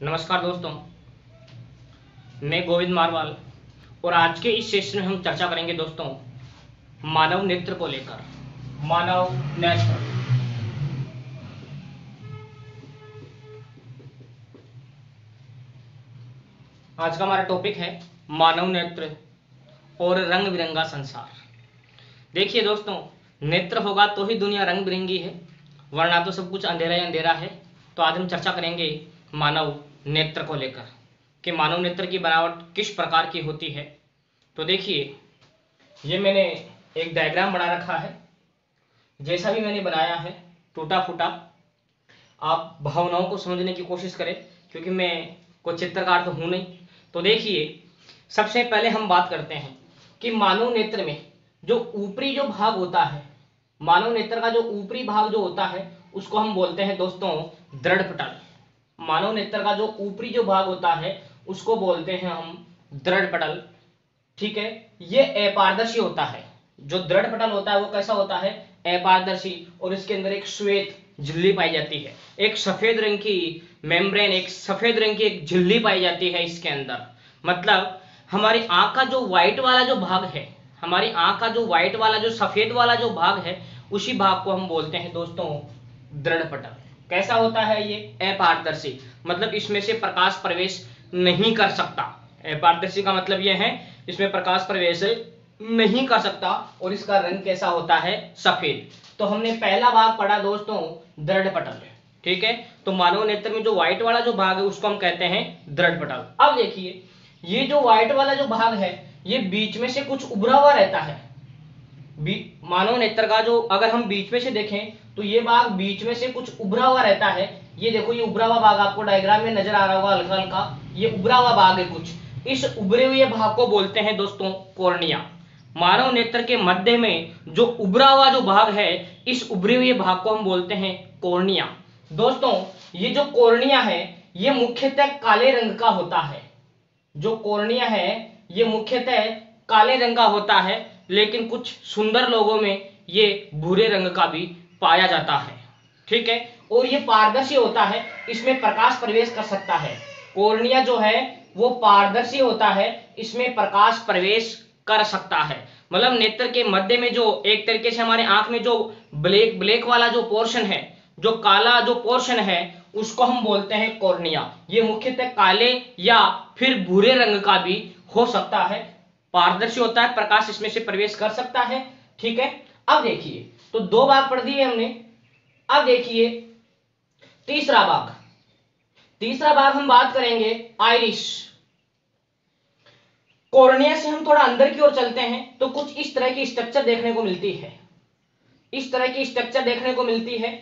नमस्कार दोस्तों, मैं गोविंद मारवाल और आज के इस सेशन में हम चर्चा करेंगे दोस्तों मानव नेत्र को लेकर। मानव नेत्र आज का हमारा टॉपिक है मानव नेत्र और रंग बिरंगा संसार। देखिए दोस्तों, नेत्र होगा तो ही दुनिया रंग बिरंगी है, वरना तो सब कुछ अंधेरा ही अंधेरा है। तो आज हम चर्चा करेंगे मानव नेत्र को लेकर कि मानव नेत्र की बनावट किस प्रकार की होती है। तो देखिए, ये मैंने एक डायग्राम बना रखा है। जैसा भी मैंने बनाया है टूटा फूटा, आप भावनाओं को समझने की कोशिश करें, क्योंकि मैं कोई चित्रकार तो हूं नहीं। तो देखिए, सबसे पहले हम बात करते हैं कि मानव नेत्र में जो ऊपरी जो भाग होता है, मानव नेत्र का जो ऊपरी भाग जो होता है उसको हम बोलते हैं दोस्तों दृढ़ पटल। मानव नेत्र का जो ऊपरी जो भाग होता है उसको बोलते हैं हम दृढ़ पटल। ठीक है, ये अपारदर्शी होता है। जो दृढ़ पटल होता है वो कैसा होता है? अपारदर्शी, और इसके अंदर एक श्वेत झिल्ली पाई जाती है, एक सफेद रंग की मेम्ब्रेन, एक सफेद रंग की एक झिल्ली पाई जाती है इसके अंदर। मतलब हमारी आंख का जो व्हाइट वाला जो भाग है, हमारी आंख का जो व्हाइट वाला जो सफेद वाला जो भाग है, उसी भाग को हम बोलते हैं दोस्तों दृढ़ पटल। कैसा होता है ये? अपारदर्शी, मतलब इसमें से प्रकाश प्रवेश नहीं कर सकता। अपारदर्शी का मतलब ये है इसमें प्रकाश प्रवेश नहीं कर सकता, और इसका रंग कैसा होता है? सफेद। तो हमने पहला भाग पढ़ा दोस्तों दृढ़ पटल। ठीक है, तो मानव नेत्र में जो व्हाइट वाला जो भाग है उसको हम कहते हैं दृढ़ पटल। अब देखिए, ये जो व्हाइट वाला जो भाग है ये बीच में से कुछ उभरा हुआ रहता है। मानव नेत्र का जो अगर हम बीच में से देखें तो ये भाग बीच में से कुछ उभरा हुआ रहता है। ये देखो, ये उभरा हुआ भाग आपको डायग्राम में नजर आ रहा होगा हल्का हल्का, ये उभरा हुआ भाग है कुछ। इस उभरे हुए भाग को बोलते हैं दोस्तों कॉर्निया। मानव नेत्र के मध्य में जो उभरा हुआ जो भाग है, इस उभरे हुए भाग को हम बोलते हैं कॉर्निया। दोस्तों, ये जो कॉर्निया है ये मुख्यतः काले रंग का होता है। जो कॉर्निया है ये मुख्यतः काले रंग का होता है, लेकिन कुछ सुंदर लोगों में ये भूरे रंग का भी पाया जाता है। ठीक है, और ये पारदर्शी होता है, इसमें प्रकाश प्रवेश कर सकता है। कॉर्निया जो है वो पारदर्शी होता है, इसमें प्रकाश प्रवेश कर सकता है। मतलब नेत्र के मध्य में जो एक तरीके से हमारे आंख में जो ब्लैक ब्लैक वाला जो पोर्शन है, जो काला जो पोर्शन है, उसको हम बोलते हैं कॉर्निया। ये मुख्यतः काले या फिर भूरे रंग का भी हो सकता है, पारदर्शी होता है, प्रकाश इसमें से प्रवेश कर सकता है। ठीक है, अब देखिए, तो दो भाग पढ़ दिए हमने। अब देखिए तीसरा भाग। तीसरा भाग हम बात करेंगे आइरिस। कॉर्निया से हम थोड़ा अंदर की ओर चलते हैं तो कुछ इस तरह की स्ट्रक्चर देखने को मिलती है। इस तरह की स्ट्रक्चर देखने को मिलती है।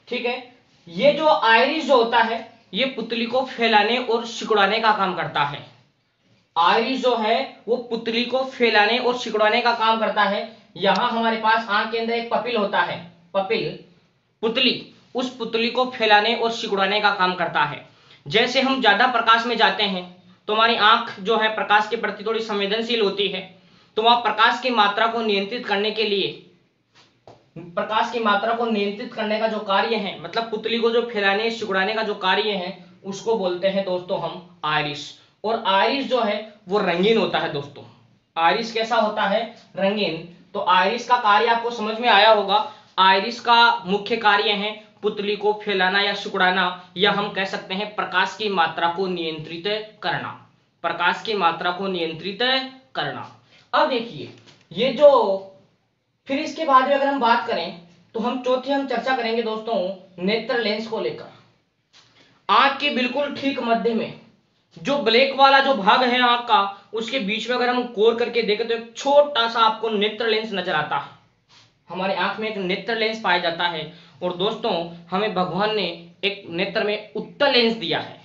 ठीक है, ये जो आइरिस जो होता है ये पुतली को फैलाने और सिकुड़ाने का काम करता है। आइरिस जो है वो पुतली को फैलाने और सिकुड़ाने का काम करता है। यहां हमारे पास आंख के अंदर एक पपिल होता है, पपिल, पुतली, उस पुतली को फैलाने और सिकुड़ाने का काम करता है। जैसे हम ज्यादा प्रकाश में जाते हैं तो हमारी आंख जो है प्रकाश के प्रति थोड़ी संवेदनशील होती है, तो वह प्रकाश की मात्रा को नियंत्रित करने के लिए, प्रकाश की मात्रा को नियंत्रित करने का जो कार्य है, मतलब पुतली को जो फैलाने सिकुड़ाने का जो कार्य है, उसको बोलते हैं दोस्तों हम आइरिस। और आइरिस जो है वो रंगीन होता है दोस्तों। आइरिस कैसा होता है? रंगीन। तो आइरिस का कार्य आपको समझ में आया होगा। आइरिस का मुख्य कार्य है पुतली को फैलाना या सिकुड़ाना, या हम कह सकते हैं प्रकाश की मात्रा को नियंत्रित करना, प्रकाश की मात्रा को नियंत्रित करना। अब देखिए, ये जो फिर इसके बाद में अगर हम बात करें तो हम चर्चा करेंगे दोस्तों नेत्र लेंस को लेकर। आंख के बिल्कुल ठीक मध्य में जो ब्लैक वाला जो भाग है आंख का, उसके बीच में अगर हम गौर करके देखें तो एक छोटा सा आपको नेत्र लेंस नजर आता है। हमारे आंख में एक नेत्र लेंस पाया जाता है, और दोस्तों हमें भगवान ने एक नेत्र में उत्तल लेंस दिया है।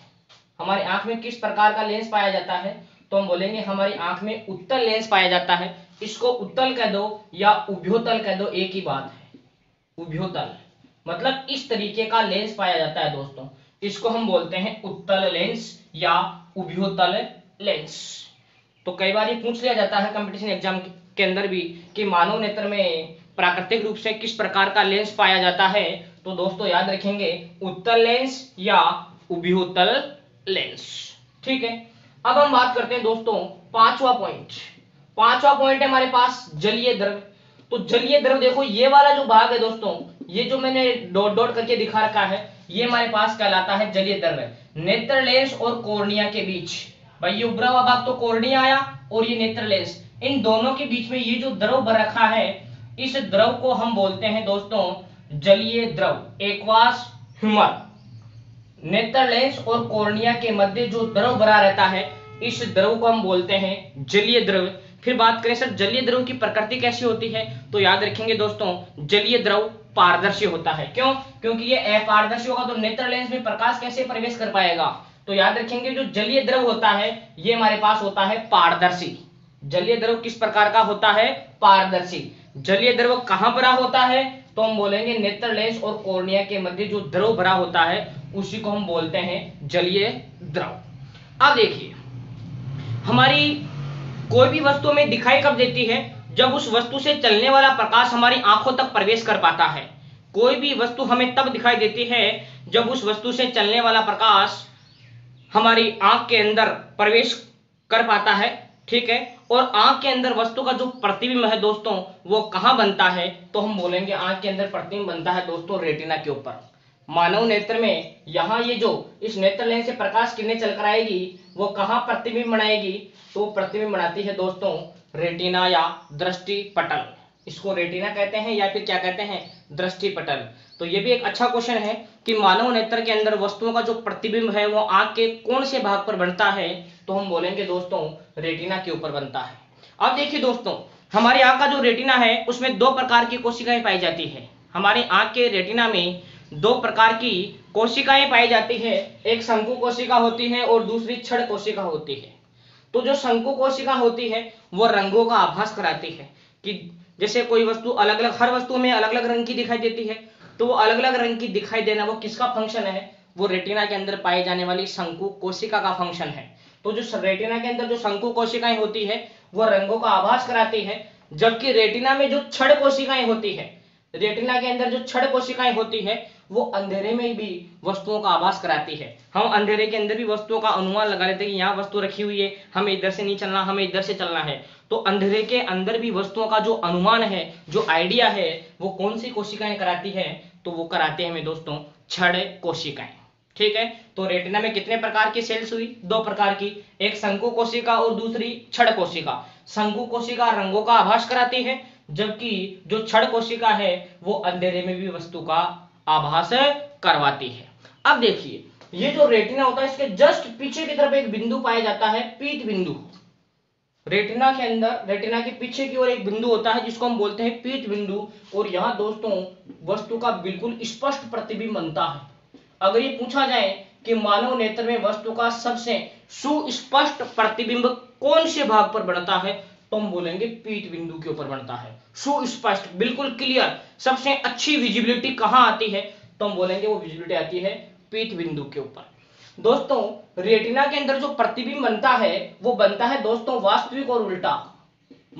हमारी आंख में किस प्रकार का लेंस पाया जाता है? तो हम बोलेंगे हमारी आंख में उत्तल लेंस पाया जाता है। इसको उत्तल कह दो या उभयोतल कह दो, एक ही बात है। उभयोतल मतलब इस तरीके का लेंस पाया जाता है दोस्तों, इसको हम बोलते हैं उत्तल लेंस या उभयोतल लेंस। तो कई बार ये पूछ लिया जाता है कंपटीशन एग्जाम के अंदर भी कि मानव नेत्र में प्राकृतिक रूप से किस प्रकार का लेंस पाया जाता है। तो दोस्तों याद रखेंगे उत्तल लेंस या उभयोतल लेंस। ठीक है, अब हम बात करते हैं दोस्तों पांचवा पॉइंट है हमारे पास जलीय द्रव। तो जलीय द्रव देखो ये वाला जो भाग है दोस्तों, ये जो मैंने डॉट डॉट करके दिखा रखा है, ये हमारे पास कहलाता है जलीय द्रव। नेत्र लेंस और कॉर्निया के बीच, भाई ये उभरा हुआ भाग तो कॉर्निया आया और ये नेत्र लेंस, इन दोनों के बीच में ये जो द्रव भर रखा है, इस द्रव को हम बोलते हैं दोस्तों जलीय द्रव, एक्वास ह्यूमर। नेत्र लेंस और कॉर्निया के मध्य जो द्रव भरा रहता है, इस द्रव को हम बोलते हैं जलीय द्रव। फिर बात करें सर जलीय द्रव की प्रकृति कैसी होती है, तो याद रखेंगे दोस्तों जलीय द्रव पारदर्शी होता है। क्यों? क्योंकि ये अपारदर्शी होगा तो नेत्र लेंस में प्रकाश कैसे प्रवेश कर पाएगा। तो याद रखेंगे जो जलीय द्रव होता है ये हमारे पास होता है पारदर्शी। जलीय द्रव किस प्रकार का होता है? पारदर्शी। जलीय द्रव कहां भरा होता है, तो हम बोलेंगे नेत्र लेंस और कॉर्निया के मध्य जो द्रव भरा होता है उसी को हम बोलते हैं जलीय द्रव। अब देखिए हमारी कोई भी वस्तु में दिखाई कब देती है, जब उस वस्तु से चलने वाला प्रकाश हमारी आंखों तक प्रवेश कर पाता है। कोई भी वस्तु हमें तब दिखाई देती है जब उस वस्तु से चलने वाला प्रकाश हमारी आंख के अंदर प्रवेश कर पाता है। ठीक है, और आंख के अंदर वस्तु का जो प्रतिबिंब है दोस्तों वो कहां बनता है, तो हम बोलेंगे आंख के अंदर प्रतिबिंब बनता है दोस्तों रेटिना के ऊपर। मानव नेत्र में यहाँ ये जो इस नेत्र लेंस से प्रकाश किरणें चलकर आएगी वो कहां प्रतिबिंब बनाएगी, तो प्रतिबिंब बनाती है दोस्तों रेटिना या दृष्टि पटल। इसको रेटिना कहते हैं या फिर क्या कहते हैं, दृष्टि पटल। तो ये भी एक अच्छा क्वेश्चन है कि मानव नेत्र के अंदर वस्तुओं का जो प्रतिबिंब है वो आंख के कौन से भाग पर बनता है, तो हम बोलेंगे दोस्तों रेटिना के ऊपर बनता है। अब देखिए दोस्तों हमारी आंख का जो रेटिना है उसमें दो प्रकार की कोशिकाएं पाई जाती है। हमारी आंख के रेटिना में दो प्रकार की कोशिकाएं पाई जाती है, एक शंकु कोशिका होती है और दूसरी छड़ कोशिका होती है। तो जो शंकु कोशिका होती है वो रंगों का आभास कराती है कि जैसे कोई वस्तु अलग अलग, हर वस्तु में अलग अलग रंग की दिखाई देती है, तो वो अलग अलग रंग की दिखाई देना वो किसका फंक्शन है, वो रेटिना के अंदर पाई जाने वाली शंकु कोशिका का फंक्शन है। तो जो रेटिना के अंदर जो शंकु कोशिकाएं होती है वो रंगों का आभास कराती है, जबकि रेटिना में जो छड़ कोशिकाएं होती है, रेटिना के अंदर जो छड़ कोशिकाएं होती है वो अंधेरे में भी वस्तुओं का आभास कराती है। हम अंधेरे के अंदर भी वस्तुओं का अनुमान लगा लेते हैं कि यहाँ वस्तु रखी हुई है, हमें इधर से नहीं चलना, हमें इधर से चलना है। तो अंधेरे के अंदर भी वस्तुओं का जो अनुमान है, जो आइडिया है, वो कौन सी कोशिकाएं कराती है, तो वो कराते हैं हमें दोस्तों छड़ कोशिकाएं। ठीक है, तो रेटिना में कितने प्रकार की सेल्स हुई, दो प्रकार की, एक शंकु कोशिका और दूसरी छड़ कोशिका। शंकु कोशिका रंगों का आभास कराती है, जबकि जो छड़ कोशिका है वो अंधेरे में भी वस्तु का आभास करवाती है। अब देखिए ये जो रेटिना होता है इसके जस्ट पीछे की तरफ एक बिंदु पाया जाता है, पीत बिंदु। रेटिना के अंदर, रेटिना के पीछे की ओर एक बिंदु होता है जिसको हम बोलते हैं पीत बिंदु, और यहाँ दोस्तों वस्तु का बिल्कुल स्पष्ट प्रतिबिंब बनता है। अगर ये पूछा जाए कि मानव नेत्र में वस्तु का सबसे सुस्पष्ट प्रतिबिंब कौन से भाग पर बनता है, तो हम बोलेंगे पीत बिंदु के ऊपर बनता है। सुस्पष्ट, बिल्कुल क्लियर, सबसे अच्छी विजिबिलिटी कहां आती है, तो हम बोलेंगे वो विजिबिलिटी आती है पीत बिंदु के ऊपर। दोस्तों रेटिना के अंदर जो प्रतिबिंब बनता है वो बनता है दोस्तों वास्तविक और उल्टा।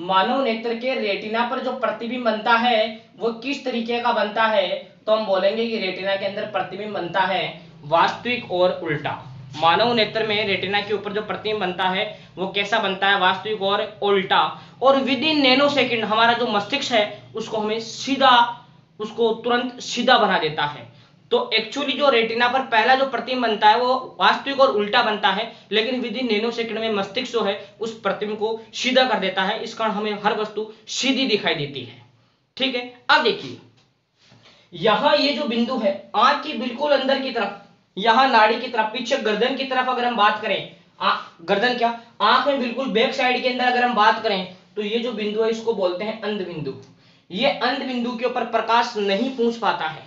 मानव नेत्र के रेटिना पर जो प्रतिबिंब बनता है वो किस तरीके का बनता है, तो हम बोलेंगे कि रेटिना के अंदर प्रतिबिंब बनता है वास्तविक और उल्टा। मानव नेत्र में रेटिना के ऊपर जो प्रतिबिंब बनता है वो कैसा बनता है, वास्तविक और उल्टा। और विद इन नैनो सेकंड हमारा जो मस्तिष्क है उसको हमें सीधा, उसको तुरंत सीधा बना देता है। तो एक्चुअली जो रेटिना पर पहला जो प्रतिबिंब बनता है वो वास्तविक और उल्टा बनता है, लेकिन विद इन नैनो सेकंड में मस्तिष्क जो है उस प्रतिबिंब को सीधा कर देता है, इस कारण हमें हर वस्तु सीधी दिखाई देती है। ठीक है, अब देखिए यहां ये जो बिंदु है आंख की बिल्कुल अंदर की तरफ, यहां नाड़ी की तरफ, पीछे गर्दन की तरफ अगर हम बात करें, गर्दन क्या, आंख में बिल्कुल बैक साइड के अंदर अगर हम बात करें, तो ये जो बिंदु है इसको बोलते हैं अंध बिंदु। ये अंध बिंदु के ऊपर प्रकाश नहीं पहुंच पाता है,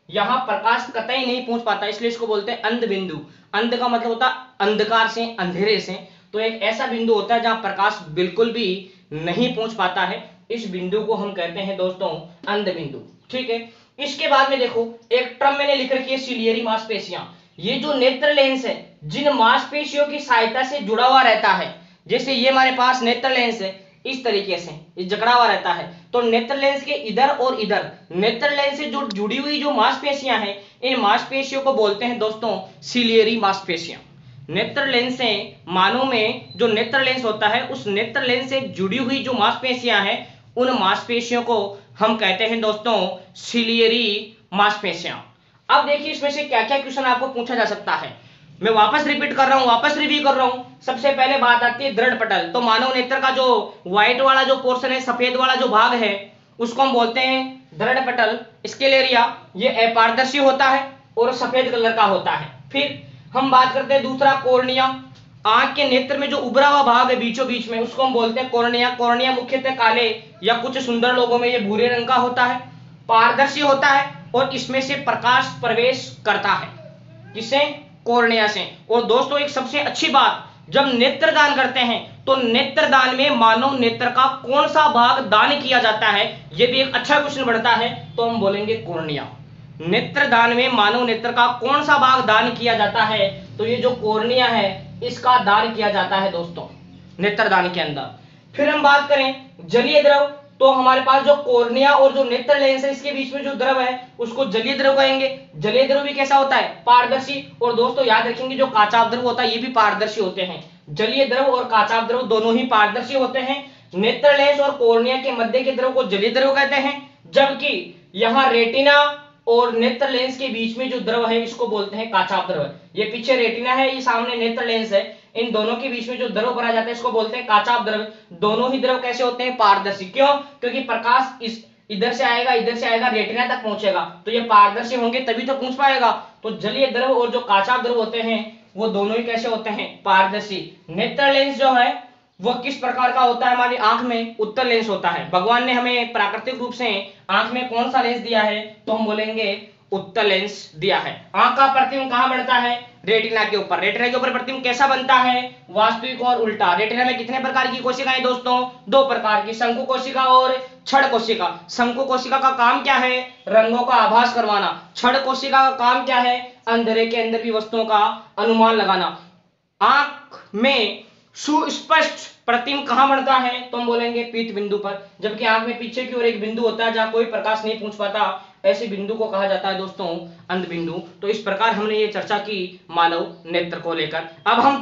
यहां प्रकाश कतई नहीं पहुंच पाता, इसलिए इसको बोलते हैं अंध बिंदु। अंध का मतलब होता है अंधकार से, अंधेरे से। तो एक ऐसा बिंदु होता है जहां प्रकाश बिल्कुल भी नहीं पहुंच पाता है, इस बिंदु को हम कहते हैं दोस्तों अंध बिंदु। ठीक है, इसके बाद में देखो एक टर्म मैंने लिख रखी है सिलियरी मांसपेशियां। ये जो नेत्र लेंस है जिन मांसपेशियों की सहायता से जुड़ा हुआ रहता है, जैसे ये हमारे पास नेत्र लेंस है, इस तरीके से ये जकड़ा हुआ रहता है, तो नेत्र लेंस के इधर और इधर नेत्र लेंस से जो जुड़ी हुई जो मांसपेशियां हैं, इन मांसपेशियों को बोलते हैं दोस्तों सिलियरी मांसपेशियां। नेत्र लेंस से मानव में जो नेत्र लेंस होता है उस नेत्र लेंस से जुड़ी हुई जो मांसपेशियां हैं उन मांसपेशियों को हम कहते हैं दोस्तों सिलियरी मांसपेशियां। अब देखिए इसमें से क्या क्या क्वेश्चन आपको पूछा जा सकता है, मैं वापस रिपीट कर रहा हूं, वापस रिव्यू कर रहा हूं। सबसे पहले बात आती है दृढ़ पटल। तो मानव नेत्र का जो व्हाइट वाला जो पोर्शन है, सफेद वाला जो भाग है उसको हम बोलते हैं दृढ़ पटल स्क्लेरिया। ये अपारदर्शी होता है और सफेद कलर का होता है। फिर हम बात करते हैं दूसरा कॉर्निया। आंख के नेत्र में जो उभरा हुआ भाग है बीचों बीच में उसको हम बोलते हैं कॉर्निया। कॉर्निया मुख्यतः काले या कुछ सुंदर लोगों में ये भूरे रंग का होता है, पारदर्शी होता है और इसमें से प्रकाश प्रवेश करता है। किससे? कॉर्निया से। और दोस्तों एक सबसे अच्छी बात, जब नेत्रदान करते हैं तो नेत्रदान में मानव नेत्र का कौन सा भाग दान किया जाता है, यह भी एक अच्छा क्वेश्चन बनता है, तो हम बोलेंगे कॉर्निया। नेत्रदान में मानव नेत्र का कौन सा भाग दान किया जाता है, तो ये जो कॉर्निया है इसका दान किया जाता है दोस्तों नेत्रदान के अंदर। फिर हम बात करें जलीय द्रव, तो हमारे पास जो कॉर्निया और जो नेत्र लेंस है इसके बीच में जो द्रव है उसको जलीय द्रव कहेंगे। जलीय द्रव भी कैसा होता है? पारदर्शी। और दोस्तों याद रखेंगे जो काचाभ द्रव होता है ये भी पारदर्शी होते हैं। जलीय द्रव और काचाभ द्रव दोनों ही पारदर्शी होते हैं। नेत्र लेंस और कॉर्निया के मध्य के द्रव को जलीय द्रव कहते हैं, जबकि यहाँ रेटिना और नेत्र लेंस के बीच में जो द्रव है इसको बोलते हैं काचाभ द्रव। ये पीछे रेटिना है, ये सामने नेत्र लेंस है, इन दोनों के बीच में जो द्रव भरा जाता है इसको बोलते हैं काचाभ द्रव। दोनों ही द्रव कैसे होते हैं? पारदर्शी। क्यों? क्योंकि प्रकाश इस इधर से आएगा रेटिना तक पहुंचेगा, तो ये पारदर्शी होंगे तभी तो पहुंच पाएगा। तो जलीय द्रव और जो काचाभ द्रव होते हैं वो दोनों ही कैसे होते हैं? पारदर्शी। नेत्र लेंस जो है वो किस प्रकार का होता है? हमारी आंख में उत्तल लेंस होता है। भगवान ने हमें प्राकृतिक रूप से आंख में कौन सा लेंस दिया है, तो हम बोलेंगे उत्तल लेंस दिया है। आंख का प्रतिबिंब कहां बनता है? रेटिना के ऊपर। रेटिना के ऊपर प्रतिबिंब कैसा बनता है? वास्तविक और उल्टा। रेटिना में कितने प्रकार की कोशिकाएं दोस्तों? दो प्रकार की, शंकु कोशिका और क्षण कोशिका। शंकु कोशिका का काम क्या है? रंगों का आभास करवाना। क्षण कोशिका का काम क्या है? अंधेरे के अंदर भी वस्तुओं का अनुमान लगाना। आंख में सुस्पष्ट प्रतिबिंब कहां बनता है, तो हम बोलेंगे पीत बिंदु पर। जबकि आंख में पीछे की ओर एक बिंदु होता है जहां कोई प्रकाश नहीं पहुंच पाता, ऐसे बिंदु को कहा जाता है दोस्तों अंध बिंदु। तो इस प्रकार हमने ये चर्चा की मानव नेत्र को लेकर। अब हम